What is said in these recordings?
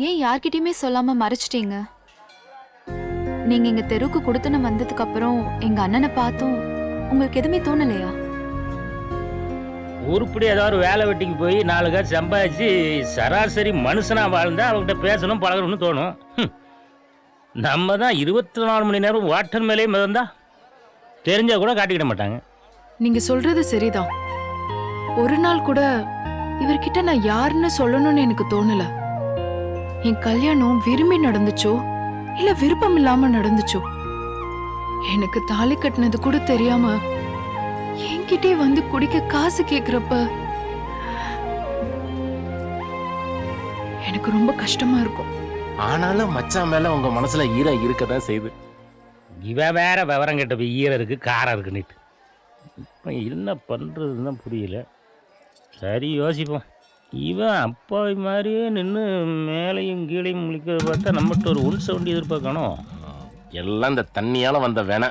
ஏன் யார்கிட்டயுமே சொல்லாம மறைச்சிட்டீங்க? நீங்க இங்க தெருவுக்கு கொடுத்துன வந்ததுக்கு அப்புறம் எங்க அண்ணனை பார்த்தும் உங்களுக்கு எதுவுமே தோணலையா? உருப்படி ஏதாவது வேலை வெட்டிக்கு போய் 4 காசு சம்பாதிச்சு சராசரி மனுஷனா வாழ்ந்தா அவங்ககிட்ட பேசணும் பழகணும்னு தோணும். நம்ம தான் 24 மணி நேரம் வாட்டர் மேலேயே மிதந்தா தெரிஞ்சா கூட காட்டிக்கிட மாட்டாங்க. நீங்க சொல்றது சரிதான். ஒரு நாள் கூட இவர்கிட்ட நான் யாருன்னு சொல்லணும்னு எனக்கு தோணல. என் கல்யாணம் விரும்பி நடந்துச்சோ இல்ல விருப்பம் இல்லாம நடந்துச்சோ எனக்கு தாலி கட்டினது கூட தெரியாம என்கிட்டே வந்து குடிக்க காசு கேக்குறப்ப எனக்கு ரொம்ப கஷ்டமா இருக்கும். ஆனாலும் மச்சான் மேல உங்க மனசுல ஈரம் இருக்கதான் செய்யுது. இவன் வேற விவரம் கெட்ட போய் ஈரம் இருக்கு காரம் இருக்குன்னுட்டு இப்போ என்ன பண்ணுறதுன்னு தான் புரியல. சரி யோசிப்போம். இவன் அப்பாவி மாதிரியே நின்று மேலையும் கீழையும் முழிக்கிறத பார்த்தா நம்மகிட்ட ஒரு உள் சவுண்டி எதிர்பார்க்கணும். எல்லாம் இந்த தண்ணியால வந்த வேணா.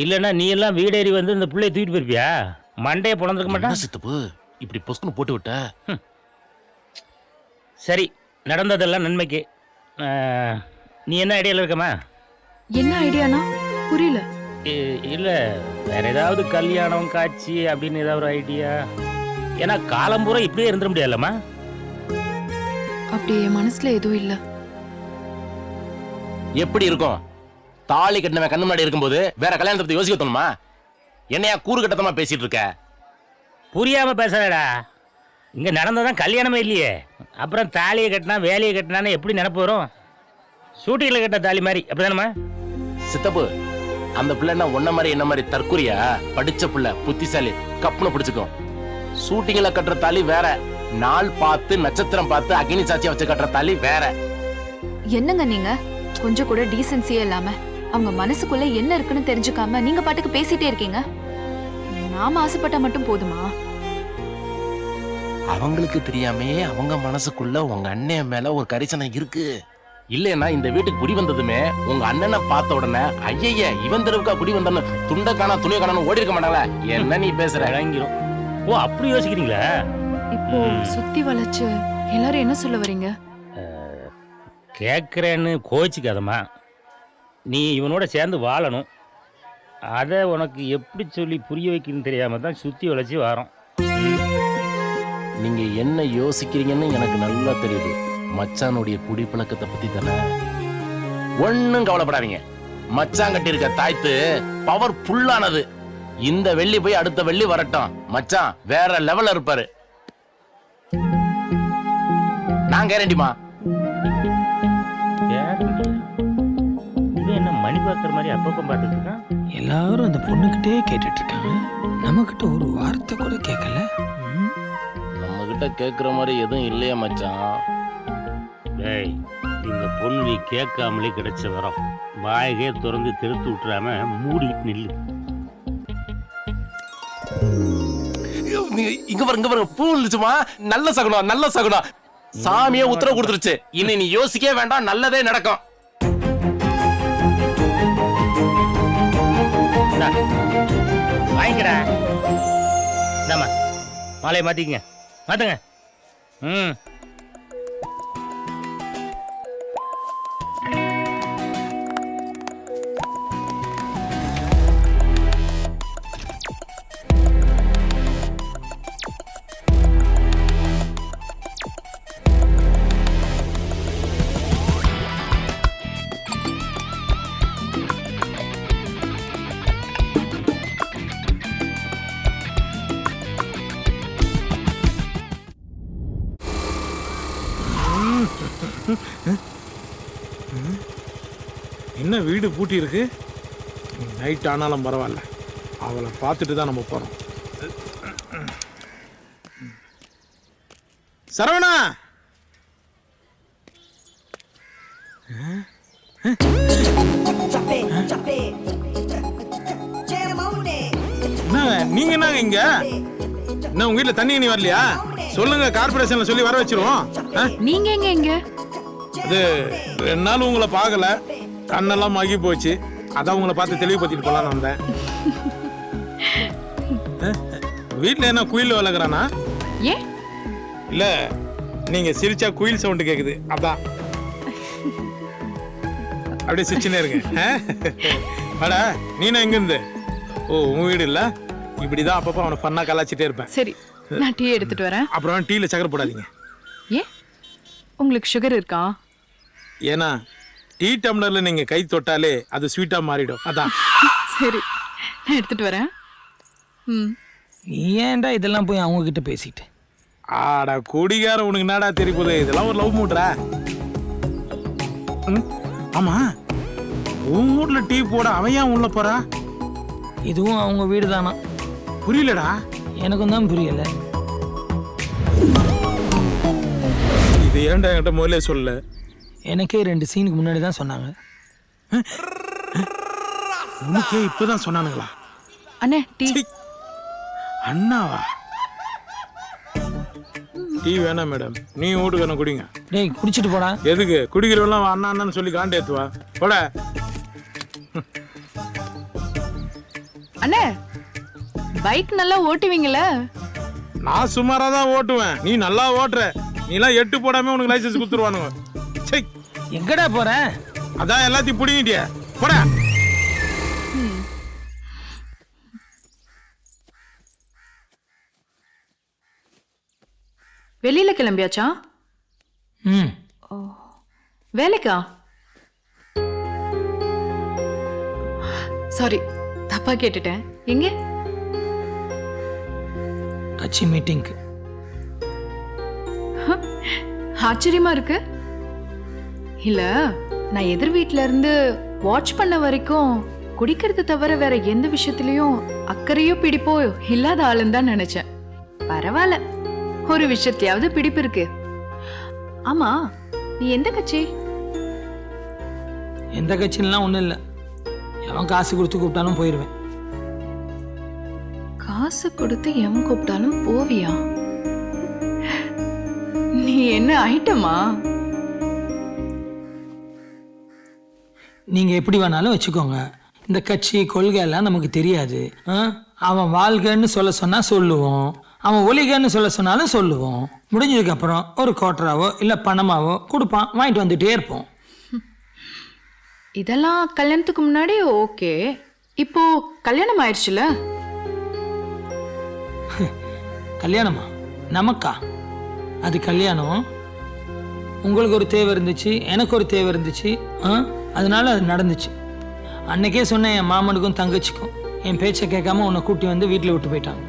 இல்லைன்னா நீ எல்லாம் வீடேறி வந்து இந்த பிள்ளைய தூக்கிட்டு போயிருப்பியா? மண்டையை பிறந்திருக்க மாட்டான். சித்தப்பு இப்படி பொஸ்குன்னு போட்டு விட்ட. சரி, நடந்ததெல்லாம் நன்மைக்கு. நீ என்ன ஐடியாவில் இருக்கமா? என்ன ஐடியானா புரியல. இல்லை, வேற ஏதாவது கல்யாணம் காட்சி அப்படின்னு ஏதாவது ஒரு ஐடியா? ஏன்னா காலம்பூரா இப்படியே இருந்துட முடியாதுல்லம்மா. அப்படி என் மனசுல எதுவும் இல்ல. எப்படி இருக்கும்? தாலி கட்டினவன் கண்ணு முன்னாடி இருக்கும்போது வேற கல்யாணத்தை யோசிக்க தோணுமா? என்னையா கூறு கட்டத்தமா பேசிட்டு இருக்க? புரியாம பேசுறடா. இங்க நடந்ததான் கல்யாணமே இல்லையே, அப்புறம் தாலியை கட்டினா வேலையை கட்டினான்னு எப்படி நினைப்பு வரும்? ஷூட்டிங்ல கட்ட தாலி மாதிரி அப்படிதானம்மா? சித்தப்பு, அந்த பிள்ளைன்னா ஒன்ன மாதிரி என்ன மாதிரி தற்குறியா? படிச்ச பிள்ளை, புத்திசாலி, கப்புன்னு பிடிச்சுக்கும். ஷூட்டிங்ல கட்டுற தாலி வேற, நாள் பார்த்து நட்சத்திரம் பார்த்து அக்னி சாட்சியா வச்சு கட்டுற தாலி வேற. என்னங்க நீங்க கொஞ்சம் கூட டீசென்சியே இல்லாம அவங்க மனசுக்குள்ள என்ன இருக்குன்னு தெரிஞ்சுக்காம நீங்க பாட்டுக்கு பேசிட்டே இருக்கீங்க. நாம ஆசைப்பட்டா மட்டும் போதுமா? அவங்களுக்கு தெரியாமே அவங்க மனசுக்குள்ள உங்க அண்ணன் மேல ஒரு கரிசனை இருக்கு. இல்லைன்னா இந்த வீட்டுக்கு குடி வந்ததுமே உங்க அண்ணனை பார்த்த உடனே ஐய இவன் தெருவுக்கா குடி வந்தான்னு துண்ட காணா துணிய காணான்னு ஓடி இருக்க மாட்டாங்களா? என்ன நீ பேசுற? இறங்கிரும். ஓ, அப்படி யோசிக்கிறீங்களா? இப்போ சுத்தி வளைச்சு எல்லாரும் என்ன சொல்ல வரீங்க? கேட்குறேன்னு கோச்சிக்காதம்மா. நீ இவனோட சேர்ந்து வாழணும். அதை உனக்கு எப்படி சொல்லி புரிய வைக்கணும்னு தெரியாம தான் சுற்றி வளைச்சி வாரோம். நீங்க என்ன யோசிக்கிறீங்கன்னு எனக்கு நல்லா தெரியுது. மச்சானுடைய குடிப்பழக்கத்தை பத்தி தானே. ஒன்னும் கவலைப்படாதீங்க. மச்சான் கட்டி இருக்க தாய்த்து பவர் ஃபுல்லானது. இந்த வெள்ளி போய் அடுத்த வெள்ளி வரட்டும், மச்சான் வேற லெவல்ல இருப்பாரு. நான் கேரண்டிமா. என்ன மணி பார்க்குற மாதிரி அப்பப்போ பார்த்துட்டு இருக்கான்? எல்லாரும் அந்த பொண்ணுகிட்டே கேட்டுட்டு இருக்காங்க. நம்மகிட்ட ஒரு வார்த்தை கூட கேட்கல. நம்ம கிட்ட கேட்குற மாதிரி எதுவும் இல்லையா மச்சான்? டேய், இந்த பொண்ணு நீ கேட்காமலே கிடைச்ச வரோம். வாயகே திறந்து திருத்து விட்டுறாம மூடிட்டு நில்லு. இங்க பாருங்க பூ இருந்துச்சுமா. நல்ல சகுனம், நல்ல சகுனம். சாமியே உத்தரவு கொடுத்துருச்சு. இனி நீ யோசிக்கவே வேண்டாம், நல்லதே நடக்கும். வாங்கிக்கடா. இந்தாம்மா, மாலையை மாத்திக்கங்க, மாத்துங்க. என்ன வீடு பூட்டி இருக்கு? நைட் ஆனாலும் பரவாயில்ல, அவளை பார்த்துட்டு தான் நம்ம போறோம். சரவணா, நீங்க என்னங்க இங்க? என்ன உங்க வீட்டுல தண்ணி நீ வரலையா? சொல்லுங்க, கார்பரேஷன்ல சொல்லி வர வச்சிருவோம். நீங்க எங்க இங்க? அது 2 நாள் உங்களை பார்க்கல, கண்ணெல்லாம் மகி போச்சு. அதான் உங்களை பார்த்து தெளிவுபடுத்திட்டு போலான்னு வந்தேன். வீட்டுல என்ன குயில் வளர்க்குறானா? ஏன் இல்ல, நீங்க சிரிச்சா குயில் சவுண்டு கேக்குது அதான். அப்படியே சிரிச்சுனே இருங்க. வாடா, நீனும் எங்க இருந்து? ஓ, உன் வீடு இல்ல? இப்படிதான் அப்பப்போ அவனை ஃபன்னா கலாச்சிட்டே இருப்பேன். சரி, நான் டீ எடுத்துட்டு வரேன். அப்புறம் டீல சக்கரை போடாதீங்க. ஏன், உங்களுக்கு சுகர் இருக்கா? ஏன்னா டீ டம்ளர்ல நீங்க கை தொட்டாலே அது ஸ்வீட்டா மாறிடும் அதான். சரி, நான் எடுத்துட்டு வரேன். ம். நீ ஏன்டா இதெல்லாம் போய் அவங்க கிட்ட பேசிட்டு? ஆடா குடிகார, உனக்கு என்னடா தெரியுது? இதெல்லாம் ஒரு லவ் மூட்ரா. ஆமா, உன் வீட்ல டீ போட அவன் ஏன் உள்ள போறா? இதுவும் அவங்க வீடு தானா? புரியலடா. எனக்கும் தான் புரியல. இது ஏன்டா என்கிட்ட முதல்ல சொல்லல? எனக்கே 2 சீனுக்கு முன்னாடி தான் சொன்னாங்க. உனக்கே இப்பதான் சொன்னானுங்களா? அண்ணே டீ. சீ. அண்ணாவா? டீ வேணாம் மேடம், நீ வீட்டுக்கு குடிங்க. டேய் குடிச்சிட்டு போடா. எதுக்கு குடிக்கிறவெல்லாம் அண்ணா அண்ணான்னு சொல்லி காண்டி ஏத்துவா போட. அண்ணே, பைக் நல்லா ஓட்டுவீங்களா? நான் சுமாரா தான் ஓட்டுவேன், நீ நல்லா ஓட்டுற. நீலாம் 8 போடாம உனக்கு லைசன்ஸ் கொடுத்துருவானுங்க. சை, எங்கடா போற? அதான் எல்லாத்தையும் பிடிங்கிட்டிய போட. வெளியில கிளம்பியாச்சா? ம். வேலைக்கா? சாரி, தப்பா கேட்டுட்டேன். எங்க? கட்சி மீட்டிங்க்கு. ஆச்சரியமா இருக்கு. இல்ல, நான் எதிர் வீட்ல இருந்து வாட்ச் பண்ண வரைக்கும் குடிக்கிறது தவிர வேற எந்த விஷயத்திலயும் அக்கறையோ பிடிப்போ இல்லாத ஆளுன்னு தான் நினைச்சேன். பரவாயில்ல, ஒரு விஷயத்தையாவது பிடிப்பு இருக்கு. ஆமா, நீ எந்த கட்சி? எந்த கட்சிலாம் ஒன்றும் இல்லை. எவன் காசு கொடுத்து கூப்பிட்டாலும் போயிடுவேன். காசு கொடுத்து எவன் கூப்பிட்டாலும் போவியா? நீ என்ன ஐட்டமா? நீங்கள் எப்படி வேணாலும் வச்சுக்கோங்க. இந்த கட்சி கொள்கை எல்லாம் நமக்கு தெரியாது. அவன் வாழ்கன்னு சொல்ல சொன்னால் சொல்லுவோம், அவன் ஒலிகன்னு சொல்ல சொன்னாலும் சொல்லுவோம். முடிஞ்சதுக்கப்புறம் ஒரு கோட்டராவோ இல்லை பணமாவோ கொடுப்பான், வாங்கிட்டு வந்துட்டே இருப்போம். இதெல்லாம் கல்யாணத்துக்கு முன்னாடி ஓகே. இப்போ கல்யாணம் ஆயிடுச்சுல? கல்யாணமா? நமக்கா? அது கல்யாணம். உங்களுக்கு ஒரு தேவை இருந்துச்சு, எனக்கு ஒரு தேவை இருந்துச்சு, அதனால அது நடந்துச்சு. அன்னைக்கே சொன்னேன் என் மாமனுக்கும் தங்கச்சிக்கும், என் பேச்சை கேட்காம உன்னை கூட்டி வந்து வீட்டில் விட்டு போயிட்டாங்க.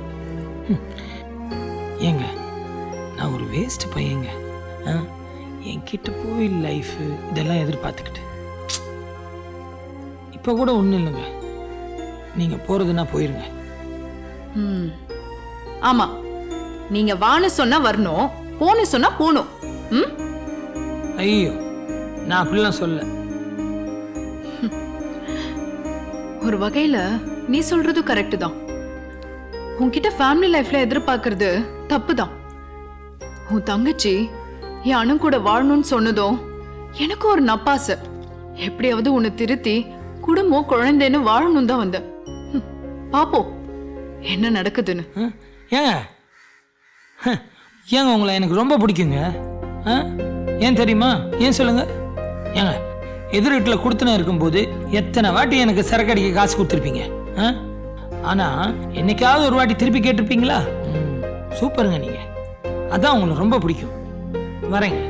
ஏங்க, நான் ஒரு வேஸ்ட் பையங்க. என்கிட்ட போய் லைஃபு இதெல்லாம் எதிர்பார்த்துக்கிட்டு இப்போ கூட ஒன்றும் இல்லைங்க. நீங்கள் போகிறதுனா போயிருங்க. ஆமா, நீங்க வான்னு சொன்னா வரணும், போன்னு சொன்னா போணும். ஐயோ, நான் அப்படிலாம் சொல்ல. ஒரு வகையில நீ சொல்றது கரெக்ட் தான். உன்கிட்ட ஃபேமிலி லைஃப்ல எதிர்பார்க்கறது தப்பு தான். உன் தங்கச்சி என் அண்ணன் கூட வாழணும்னு சொன்னதும் எனக்கு ஒரு நப்பாசை. எப்படியாவது உன்னை திருத்தி குடும்பம் குழந்தைன்னு வாழணும் தான் வந்த. பாப்போம் என்ன நடக்குதுன்னு. ஏங்க ஏங்க உங்களை எனக்கு ரொம்ப பிடிக்குங்க. ஏன் தெரியுமா? ஏன் சொல்லுங்க. ஏங்க, எதிர் வீட்டில் கொடுத்துன இருக்கும்போது எத்தனை வாட்டி எனக்கு சரக்கு அடிக்க காசு கொடுத்துருப்பீங்க. ஆனால் என்னைக்காவது ஒரு வாட்டி திருப்பி கேட்டிருப்பீங்களா? சூப்பருங்க நீங்கள். அதான் உங்களை ரொம்ப பிடிக்கும். வரேங்க.